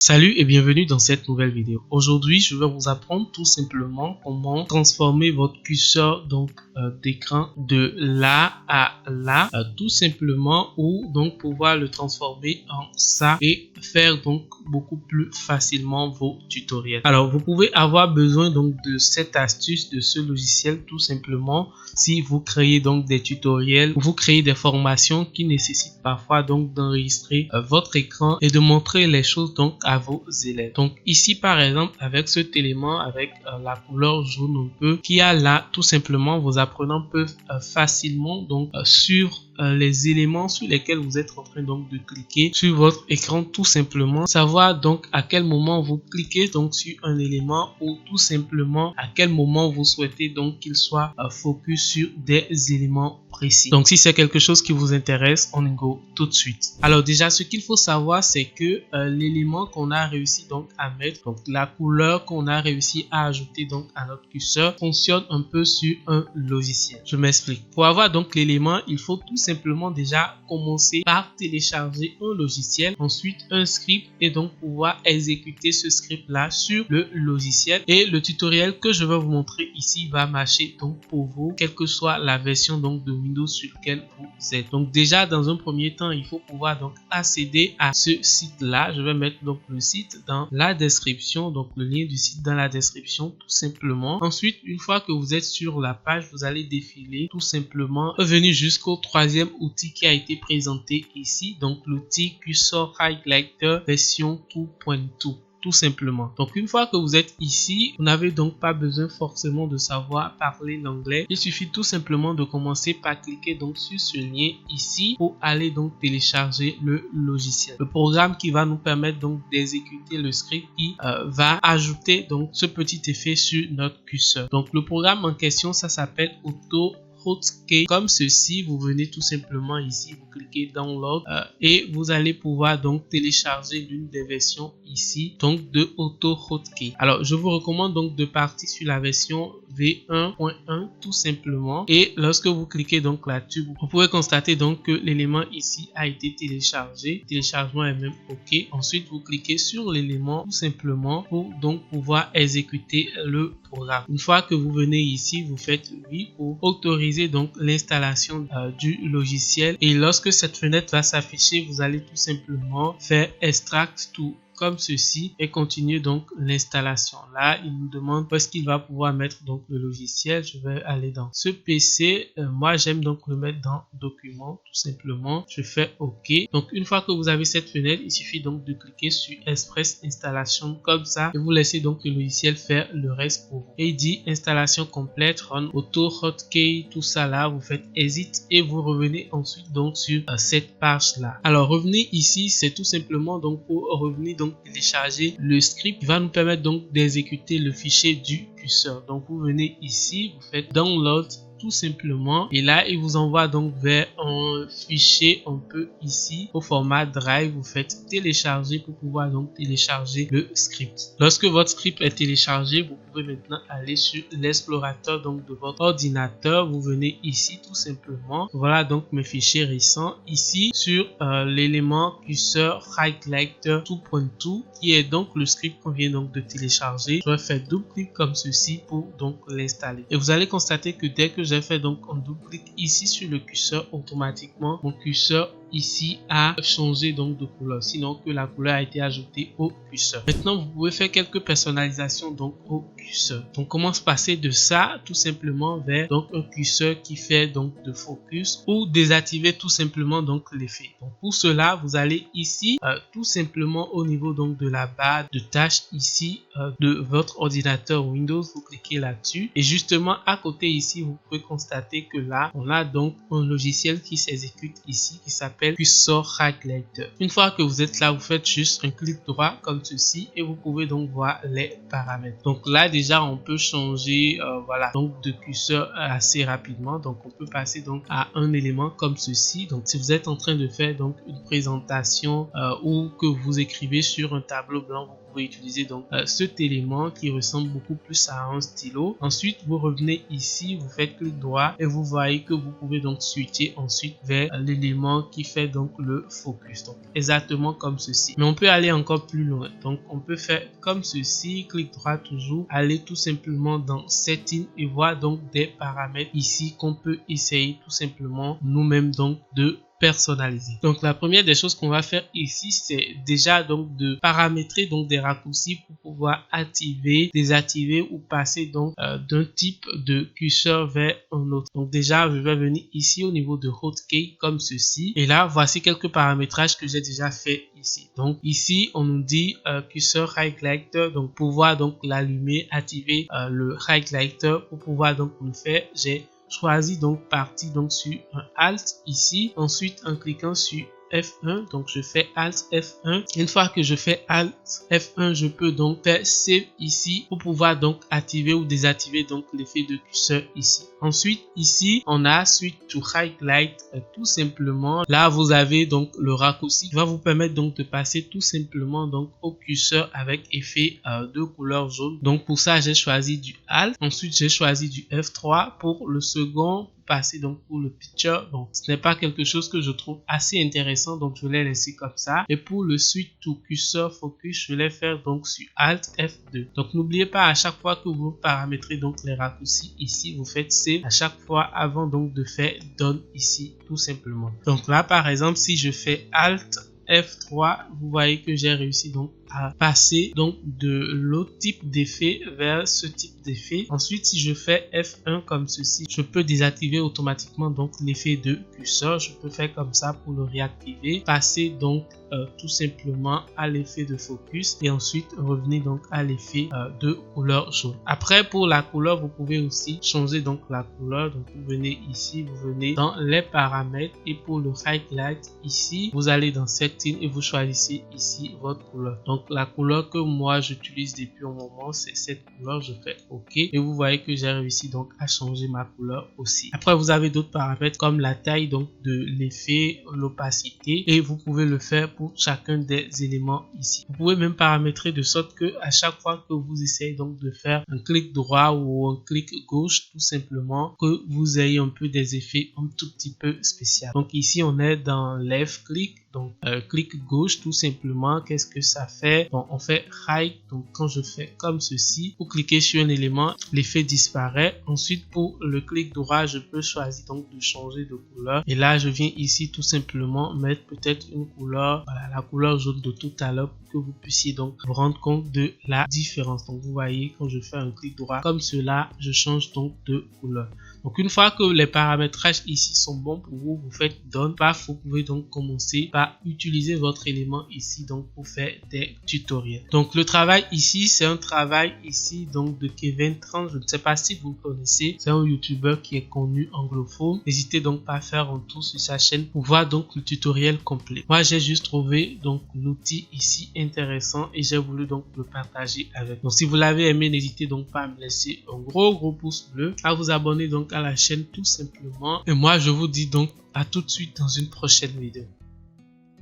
Salut et bienvenue dans cette nouvelle vidéo. Aujourd'hui, je vais vous apprendre tout simplement comment transformer votre curseur d'écran de là à là, tout simplement, ou donc pouvoir le transformer en ça et faire donc beaucoup plus facilement vos tutoriels. Alors, vous pouvez avoir besoin donc de cette astuce, de ce logiciel tout simplement si vous créez donc des tutoriels, vous créez des formations qui nécessitent parfois donc d'enregistrer votre écran et de montrer les choses donc à vos élèves. Donc ici par exemple avec cet élément avec la couleur jaune un peu qui a là, tout simplement vos apprenants peuvent facilement donc suivre les éléments sur lesquels vous êtes en train donc de cliquer sur votre écran, tout simplement savoir donc à quel moment vous cliquez donc sur un élément ou tout simplement à quel moment vous souhaitez donc qu'il soit focus sur des éléments précis. Donc si c'est quelque chose qui vous intéresse, on y go tout de suite. Alors déjà ce qu'il faut savoir c'est que l'élément qu'on a réussi donc à mettre, donc la couleur qu'on a réussi à ajouter donc à notre curseur fonctionne un peu sur un logiciel. Je m'explique. Pour avoir donc l'élément, il faut tout simplement déjà commencer par télécharger un logiciel, ensuite un script et donc pouvoir exécuter ce script là sur le logiciel. Et le tutoriel que je vais vous montrer ici va marcher donc pour vous, quelle que soit la version donc de Windows sur lequel vous êtes. Donc déjà dans un premier temps, il faut pouvoir donc accéder à ce site là. Je vais mettre donc le site dans la description, donc le lien du site dans la description tout simplement. Ensuite, une fois que vous êtes sur la page, vous allez défiler tout simplement, revenir jusqu'au troisième outil qui a été présenté ici, donc l'outil Cursor Highlighter version 2.2. tout simplement. Donc une fois que vous êtes ici, vous n'avez donc pas besoin forcément de savoir parler l'anglais. Il suffit tout simplement de commencer par cliquer donc sur ce lien ici pour aller donc télécharger le logiciel. Le programme qui va nous permettre donc d'exécuter le script qui va ajouter donc ce petit effet sur notre curseur. Donc le programme en question, ça s'appelle AutoHotkey. Comme ceci, vous venez tout simplement ici, vous cliquez download et vous allez pouvoir donc télécharger l'une des versions ici donc de AutoHotkey. Alors je vous recommande donc de partir sur la version V1.1 tout simplement, et lorsque vous cliquez donc là-dessus, vous pouvez constater donc que l'élément ici a été téléchargé. Le téléchargement est même ok. Ensuite vous cliquez sur l'élément tout simplement pour donc pouvoir exécuter le programme. Une fois que vous venez ici, vous faites oui pour autoriser donc l'installation du logiciel, et lorsque cette fenêtre va s'afficher, vous allez tout simplement faire extract to comme ceci et continuer donc l'installation. Là, il nous demande où est-ce qu'il va pouvoir mettre donc le logiciel. Je vais aller dans ce PC. Moi, j'aime donc le mettre dans document tout simplement. Je fais OK. Donc, une fois que vous avez cette fenêtre, il suffit donc de cliquer sur Express Installation comme ça et vous laissez donc le logiciel faire le reste pour vous. Et il dit installation complète, run, AutoHotkey, tout ça là. Vous faites exit et vous revenez ensuite donc sur cette page là. Alors, revenez ici, c'est tout simplement donc pour revenir donc télécharger le script qui va nous permettre donc d'exécuter le fichier du curseur. Donc vous venez ici, vous faites download tout simplement, et là il vous envoie donc vers un fichier un peu ici au format drive. Vous faites télécharger pour pouvoir donc télécharger le script. Lorsque votre script est téléchargé, vous pouvez maintenant aller sur l'explorateur donc de votre ordinateur. Vous venez ici tout simplement, voilà donc mes fichiers récents ici sur l'élément Cursor Highlighter 2.2 qui est donc le script qu'on vient donc de télécharger. Je vais faire double clic comme ceci pour donc l'installer, et vous allez constater que dès que j'ai fait donc un double clic ici sur le curseur, automatiquement mon curseur ici a changé donc de couleur, sinon que la couleur a été ajoutée au curseur. Maintenant vous pouvez faire quelques personnalisations donc au curseur. Donc comment se passer de ça tout simplement vers donc un curseur qui fait donc de focus, ou désactiver tout simplement donc l'effet. Donc pour cela vous allez ici tout simplement au niveau donc de la barre de tâches ici de votre ordinateur Windows, vous cliquez là-dessus et justement à côté ici vous pouvez constater que là on a donc un logiciel qui s'exécute ici qui s'appelle Cursor Highlighter. Une fois que vous êtes là, vous faites juste un clic droit comme ceci et vous pouvez donc voir les paramètres. Donc là déjà on peut changer voilà donc de curseur assez rapidement. Donc on peut passer donc à un élément comme ceci. Donc si vous êtes en train de faire donc une présentation ou que vous écrivez sur un tableau blanc, vous pouvez utiliser donc cet élément qui ressemble beaucoup plus à un stylo. Ensuite vous revenez ici, vous faites clic droit et vous voyez que vous pouvez donc switcher ensuite vers l'élément qui fait donc le focus. Donc exactement comme ceci. Mais on peut aller encore plus loin. Donc on peut faire comme ceci, clic droit toujours, aller tout simplement dans Settings et voir donc des paramètres ici qu'on peut essayer tout simplement nous-mêmes donc de personnaliser. Donc la première des choses qu'on va faire ici, c'est déjà donc de paramétrer donc des raccourcis pour pouvoir activer, désactiver ou passer donc d'un type de curseur vers un autre. Donc déjà je vais venir ici au niveau de Hotkey comme ceci et là voici quelques paramétrages que j'ai déjà fait ici. Donc ici on nous dit curseur highlighter, donc pouvoir donc l'allumer, activer le highlighter. Pour pouvoir donc le faire, j'ai choisi donc partie donc sur un Alt ici, ensuite en cliquant sur F1, donc je fais Alt F1. Une fois que je fais Alt F1, je peux donc faire Save ici pour pouvoir donc activer ou désactiver donc l'effet de curseur ici. Ensuite ici on a Switch to Highlight, tout simplement là vous avez donc le raccourci qui va vous permettre donc de passer tout simplement donc au curseur avec effet de couleur jaune. Donc pour ça j'ai choisi du Alt, ensuite j'ai choisi du F3 pour le second. Passer donc pour le picture, donc ce n'est pas quelque chose que je trouve assez intéressant, donc je l'ai laissé comme ça. Et pour le Switch to Cursor Focus, je vais faire donc sur Alt F2. Donc n'oubliez pas, à chaque fois que vous paramétrez donc les raccourcis ici, vous faites Save à chaque fois avant donc de faire Done ici tout simplement. Donc là par exemple si je fais Alt F3, vous voyez que j'ai réussi donc à passer donc de l'autre type d'effet vers ce type d'effet. Ensuite, si je fais F1 comme ceci, je peux désactiver automatiquement donc l'effet de curseur. Je peux faire comme ça pour le réactiver, passer donc tout simplement à l'effet de focus et ensuite revenir donc à l'effet de couleur jaune. Après pour la couleur, vous pouvez aussi changer donc la couleur. Donc vous venez ici, vous venez dans les paramètres et pour le highlight ici, vous allez dans Settings et vous choisissez ici votre couleur. Donc la couleur que moi j'utilise depuis un moment, c'est cette couleur. Je fais OK et vous voyez que j'ai réussi donc à changer ma couleur aussi. Après vous avez d'autres paramètres comme la taille donc de l'effet, l'opacité et vous pouvez le faire pour chacun des éléments ici. Vous pouvez même paramétrer de sorte que à chaque fois que vous essayez donc de faire un clic droit ou un clic gauche, tout simplement que vous ayez un peu des effets un tout petit peu spéciaux. Donc ici on est dans left click. Donc clic gauche tout simplement, qu'est-ce que ça fait? Donc on fait right, donc quand je fais comme ceci, pour cliquer sur un élément, l'effet disparaît. Ensuite pour le clic droit, je peux choisir donc de changer de couleur et là je viens ici tout simplement mettre peut-être une couleur, voilà, la couleur jaune de tout à l'heure pour que vous puissiez donc vous rendre compte de la différence. Donc vous voyez quand je fais un clic droit comme cela, je change donc de couleur. Donc une fois que les paramétrages ici sont bons pour vous, vous faites Done. Vous pouvez donc commencer par utiliser votre élément ici donc pour faire des tutoriels. Donc le travail ici, c'est un travail ici donc de Kevin Tran. Je ne sais pas si vous le connaissez, c'est un youtubeur qui est connu anglophone. N'hésitez donc pas à faire un tour sur sa chaîne pour voir donc le tutoriel complet. Moi j'ai juste trouvé donc l'outil ici intéressant et j'ai voulu donc le partager avec. Donc si vous l'avez aimé, n'hésitez donc pas à me laisser un gros pouce bleu, à vous abonner donc à la chaîne tout simplement. Et moi je vous dis donc à tout de suite dans une prochaine vidéo.